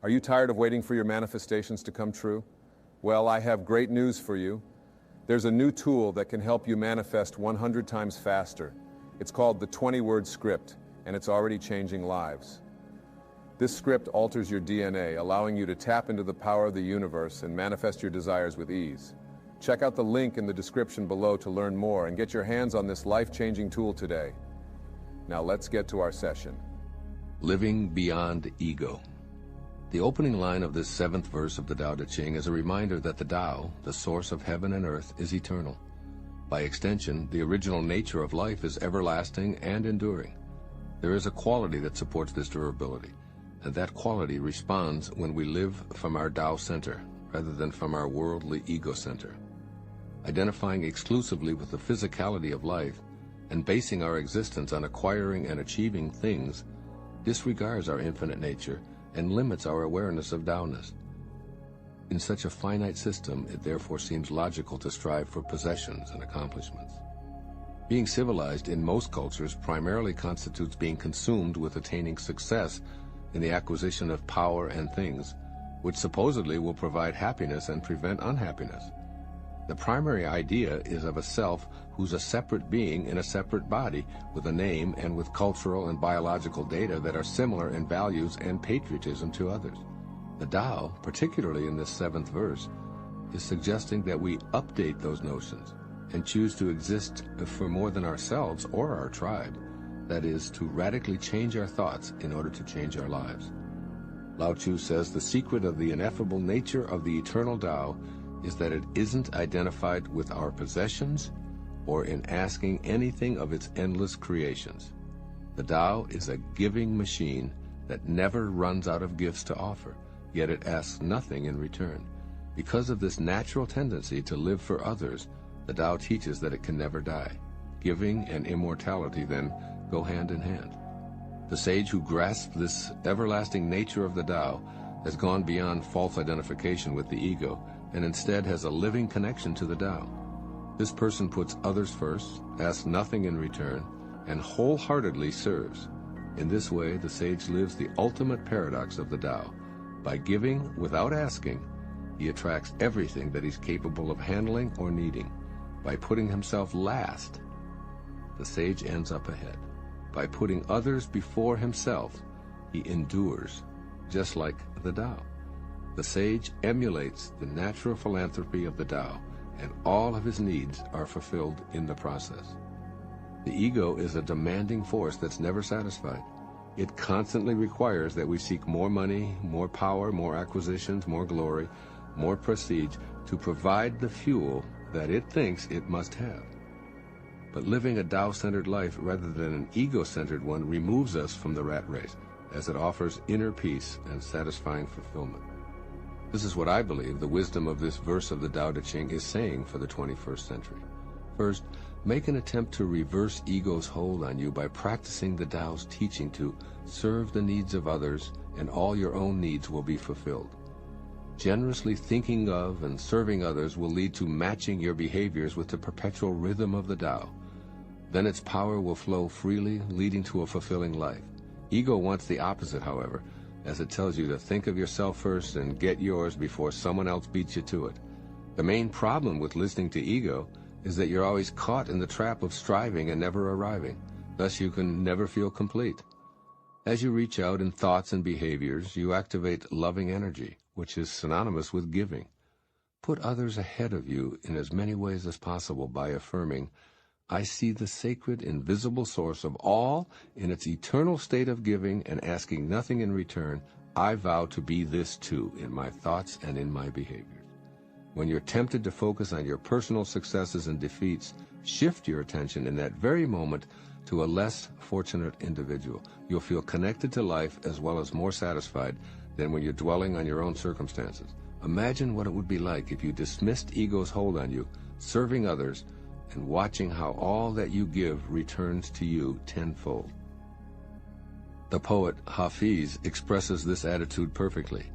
Are you tired of waiting for your manifestations to come true? Well, I have great news for you. There's a new tool that can help you manifest 100 times faster. It's called the 20-word script, and it's already changing lives. This script alters your DNA, allowing you to tap into the power of the universe and manifest your desires with ease. Check out the link in the description below to learn more and get your hands on this life-changing tool today. Now let's get to our session. Living beyond ego. The opening line of this 7th verse of the Tao Te Ching is a reminder that the Tao, the source of heaven and earth, is eternal. By extension, the original nature of life is everlasting and enduring. There is a quality that supports this durability, and that quality responds when we live from our Tao center rather than from our worldly ego center. Identifying exclusively with the physicality of life and basing our existence on acquiring and achieving things disregards our infinite nature and limits our awareness of Taoness. In such a finite system, it therefore seems logical to strive for possessions and accomplishments. Being civilized in most cultures primarily constitutes being consumed with attaining success in the acquisition of power and things, which supposedly will provide happiness and prevent unhappiness. The primary idea is of a self who's a separate being in a separate body, with a name and with cultural and biological data that are similar in values and patriotism to others. The Tao, particularly in this 7th verse, is suggesting that we update those notions and choose to exist for more than ourselves or our tribe. That is, to radically change our thoughts in order to change our lives. Lao Tzu says the secret of the ineffable nature of the eternal Tao is that it isn't identified with our possessions or in asking anything of its endless creations. The Tao is a giving machine that never runs out of gifts to offer, yet it asks nothing in return. Because of this natural tendency to live for others, the Tao teaches that it can never die. Giving and immortality, then, go hand in hand. The sage who grasps this everlasting nature of the Tao has gone beyond false identification with the ego and instead has a living connection to the Tao. This person puts others first, asks nothing in return, and wholeheartedly serves. In this way, the sage lives the ultimate paradox of the Tao. By giving without asking, he attracts everything that he's capable of handling or needing. By putting himself last, the sage ends up ahead. By putting others before himself, he endures, just like the Tao. The sage emulates the natural philanthropy of the Tao, and all of his needs are fulfilled in the process. The ego is a demanding force that's never satisfied. It constantly requires that we seek more money, more power, more acquisitions, more glory, more prestige to provide the fuel that it thinks it must have. But living a Tao-centered life rather than an ego-centered one removes us from the rat race, as it offers inner peace and satisfying fulfillment. This is what I believe the wisdom of this verse of the Tao Te Ching is saying for the 21st century. First, make an attempt to reverse ego's hold on you by practicing the Tao's teaching to serve the needs of others, and all your own needs will be fulfilled. Generously thinking of and serving others will lead to matching your behaviors with the perpetual rhythm of the Tao. Then its power will flow freely, leading to a fulfilling life. Ego wants the opposite, however, as it tells you to think of yourself first and get yours before someone else beats you to it. The main problem with listening to ego is that you're always caught in the trap of striving and never arriving. Thus you can never feel complete. As you reach out in thoughts and behaviors, you activate loving energy, which is synonymous with giving. Put others ahead of you in as many ways as possible by affirming, I see the sacred, invisible source of all in its eternal state of giving and asking nothing in return. I vow to be this too in my thoughts and in my behaviors. When you're tempted to focus on your personal successes and defeats, shift your attention in that very moment to a less fortunate individual. You'll feel connected to life as well as more satisfied than when you're dwelling on your own circumstances. Imagine what it would be like if you dismissed ego's hold on you, serving others, and watching how all that you give returns to you tenfold. The poet Hafiz expresses this attitude perfectly.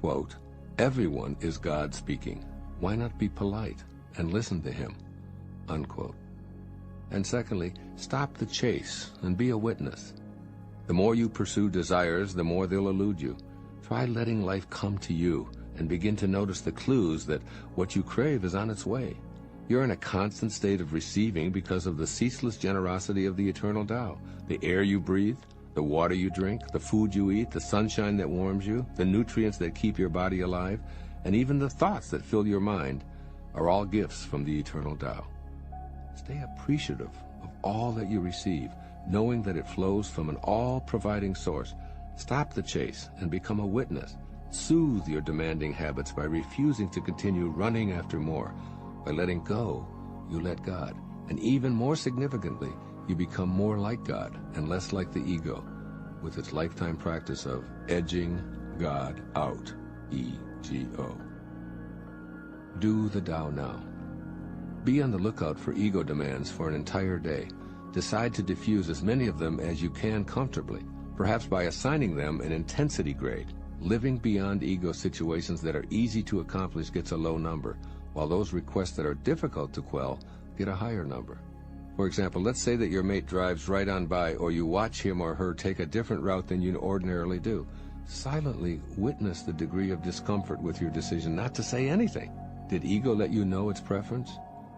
Quote, everyone is God speaking. Why not be polite and listen to him? Unquote. And secondly, stop the chase and be a witness. The more you pursue desires, the more they'll elude you. Try letting life come to you and begin to notice the clues that what you crave is on its way. You're in a constant state of receiving because of the ceaseless generosity of the eternal Tao. The air you breathe, the water you drink, the food you eat, the sunshine that warms you, the nutrients that keep your body alive, and even the thoughts that fill your mind are all gifts from the eternal Tao. Stay appreciative of all that you receive, knowing that it flows from an all-providing source. Stop the chase and become a witness. Soothe your demanding habits by refusing to continue running after more. By letting go, you let God. And even more significantly, you become more like God and less like the ego, with its lifetime practice of edging God out. E-G-O. Do the Tao now. Be on the lookout for ego demands for an entire day. Decide to diffuse as many of them as you can comfortably, perhaps by assigning them an intensity grade. Living beyond ego situations that are easy to accomplish gets a low number, while those requests that are difficult to quell get a higher number. For example, let's say that your mate drives right on by, or you watch him or her take a different route than you ordinarily do. Silently witness the degree of discomfort with your decision not to say anything. Did ego let you know its preference?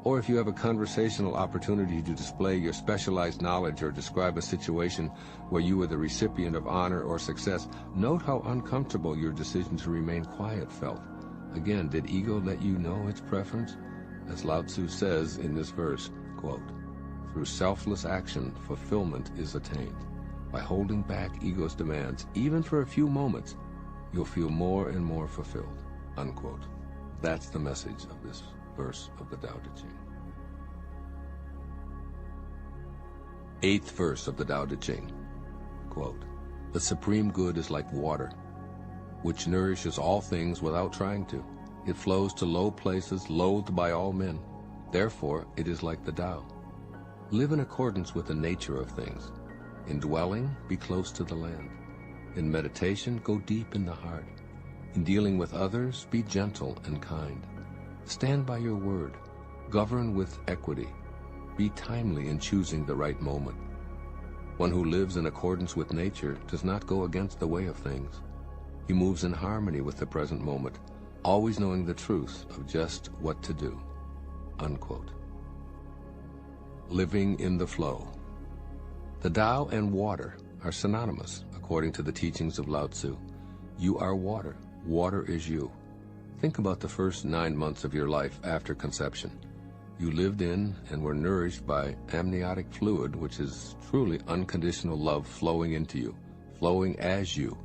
Or if you have a conversational opportunity to display your specialized knowledge or describe a situation where you were the recipient of honor or success, note how uncomfortable your decision to remain quiet felt. Again, did ego let you know its preference? As Lao Tzu says in this verse, quote, "Through selfless action, fulfillment is attained. By holding back ego's demands, even for a few moments, you'll feel more and more fulfilled," unquote. That's the message of this verse of the Tao Te Ching. 8th verse of the Tao Te Ching, quote, "The supreme good is like water, which nourishes all things without trying to. It flows to low places, loathed by all men. Therefore, it is like the Tao. Live in accordance with the nature of things. In dwelling, be close to the land. In meditation, go deep in the heart. In dealing with others, be gentle and kind. Stand by your word. Govern with equity. Be timely in choosing the right moment. One who lives in accordance with nature does not go against the way of things. He moves in harmony with the present moment, always knowing the truth of just what to do," unquote. Living in the flow. The Tao and water are synonymous, according to the teachings of Lao Tzu. You are water. Water is you. Think about the first 9 months of your life after conception. You lived in and were nourished by amniotic fluid, which is truly unconditional love flowing into you, flowing as you.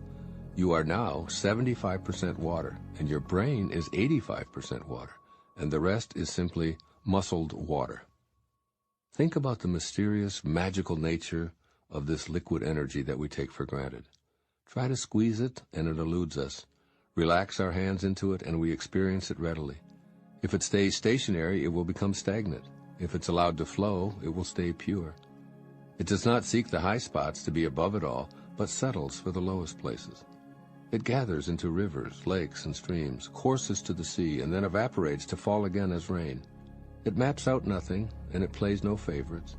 You are now 75% water, and your brain is 85% water, and the rest is simply muscled water. Think about the mysterious, magical nature of this liquid energy that we take for granted. Try to squeeze it, and it eludes us. Relax our hands into it, and we experience it readily. If it stays stationary, it will become stagnant. If it's allowed to flow, it will stay pure. It does not seek the high spots to be above it all, but settles for the lowest places. It gathers into rivers, lakes, and streams, courses to the sea, and then evaporates to fall again as rain. It maps out nothing, and it plays no favorites.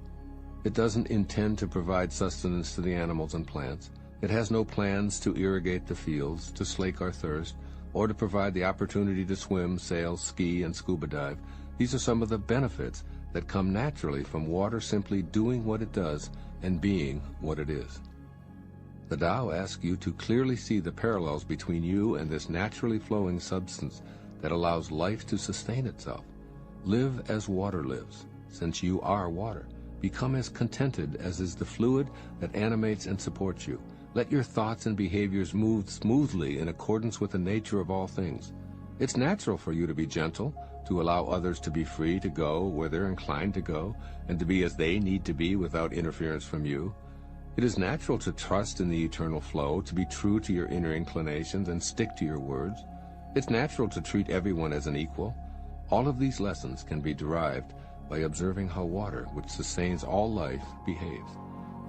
It doesn't intend to provide sustenance to the animals and plants. It has no plans to irrigate the fields, to slake our thirst, or to provide the opportunity to swim, sail, ski, and scuba dive. These are some of the benefits that come naturally from water simply doing what it does and being what it is. The Tao asks you to clearly see the parallels between you and this naturally flowing substance that allows life to sustain itself. Live as water lives, since you are water. Become as contented as is the fluid that animates and supports you. Let your thoughts and behaviors move smoothly in accordance with the nature of all things. It's natural for you to be gentle, to allow others to be free to go where they're inclined to go, and to be as they need to be without interference from you. It is natural to trust in the eternal flow, to be true to your inner inclinations and stick to your words. It's natural to treat everyone as an equal. All of these lessons can be derived by observing how water, which sustains all life, behaves.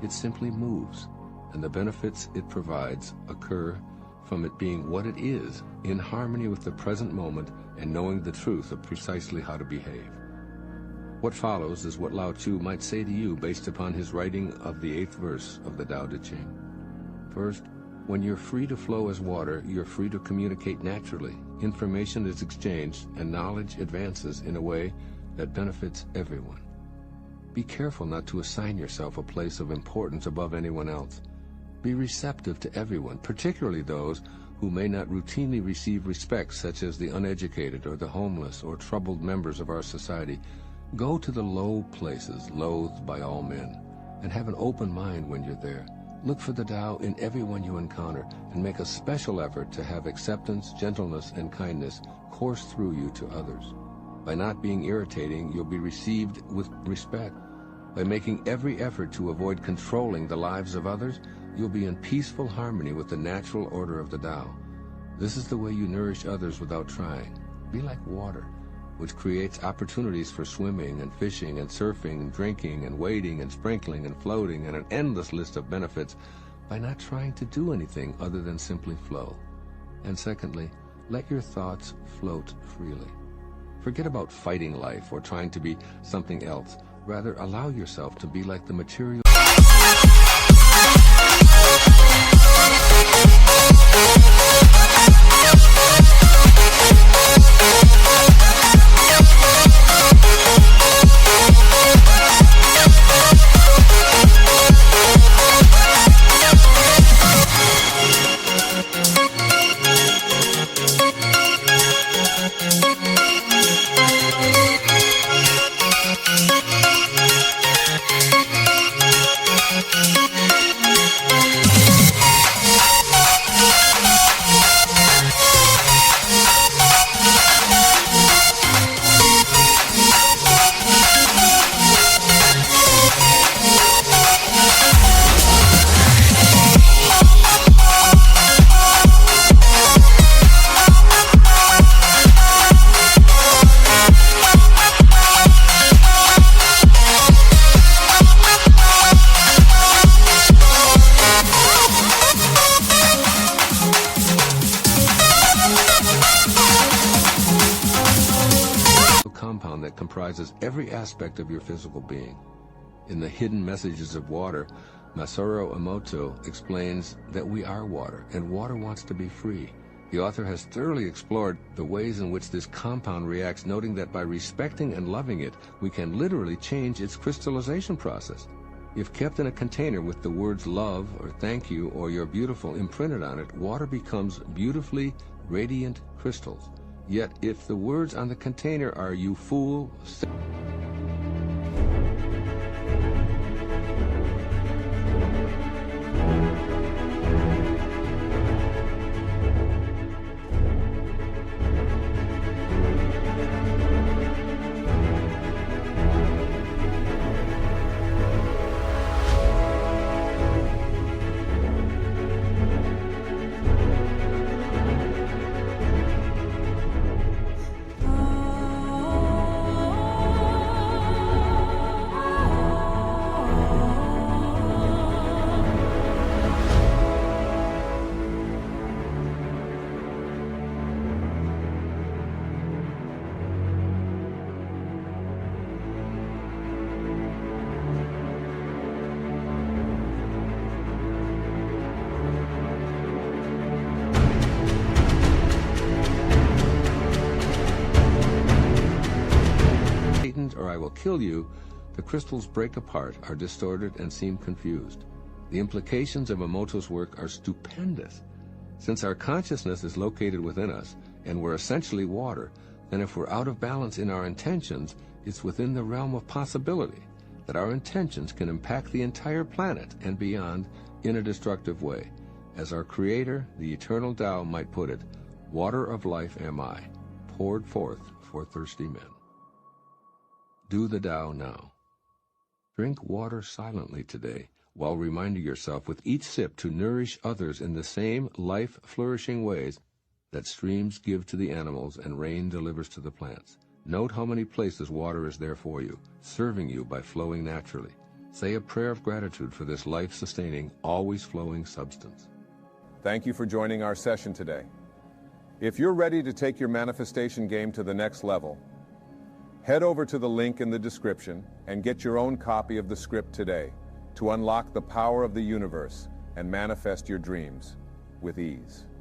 It simply moves, and the benefits it provides occur from it being what it is, in harmony with the present moment and knowing the truth of precisely how to behave. What follows is what Lao Tzu might say to you based upon his writing of the 8th verse of the Tao Te Ching. First, When you're free to flow as water, you're free to communicate naturally. Information is exchanged and knowledge advances in a way that benefits everyone. Be careful not to assign yourself a place of importance above anyone else. Be receptive to everyone, particularly those who may not routinely receive respect, such as the uneducated or the homeless or troubled members of our society. Go to the low places, loathed by all men, and have an open mind when you're there. Look for the Tao in everyone you encounter, and make a special effort to have acceptance, gentleness, and kindness course through you to others. By not being irritating, you'll be received with respect. By making every effort to avoid controlling the lives of others, you'll be in peaceful harmony with the natural order of the Tao. This is the way you nourish others without trying. Be like water, which creates opportunities for swimming and fishing and surfing and drinking and wading and sprinkling and floating and an endless list of benefits by not trying to do anything other than simply flow. And secondly, let your thoughts float freely. Forget about fighting life or trying to be something else. Rather, allow yourself to be like the material. Compound that comprises every aspect of your physical being. In the Hidden Messages of Water, Masaru Emoto explains that we are water, and water wants to be free. The author has thoroughly explored the ways in which this compound reacts, noting that by respecting and loving it, we can literally change its crystallization process. If kept in a container with the words love or thank you or you're beautiful imprinted on it, water becomes beautifully radiant crystals. Yet if the words on the container are "you fool," or "I will kill you," the crystals break apart, are distorted, and seem confused. The implications of Emoto's work are stupendous. Since our consciousness is located within us, and we're essentially water, then if we're out of balance in our intentions, it's within the realm of possibility that our intentions can impact the entire planet and beyond in a destructive way. As our Creator, the eternal Tao, might put it, "Water of life am I, poured forth for thirsty men." Do the Tao now. Drink water silently today, while reminding yourself with each sip to nourish others in the same life-flourishing ways that streams give to the animals and rain delivers to the plants. Note how many places water is there for you, serving you by flowing naturally. Say a prayer of gratitude for this life-sustaining, always flowing substance. Thank you for joining our session today. If you're ready to take your manifestation game to the next level, head over to the link in the description and get your own copy of the script today to unlock the power of the universe and manifest your dreams. with ease.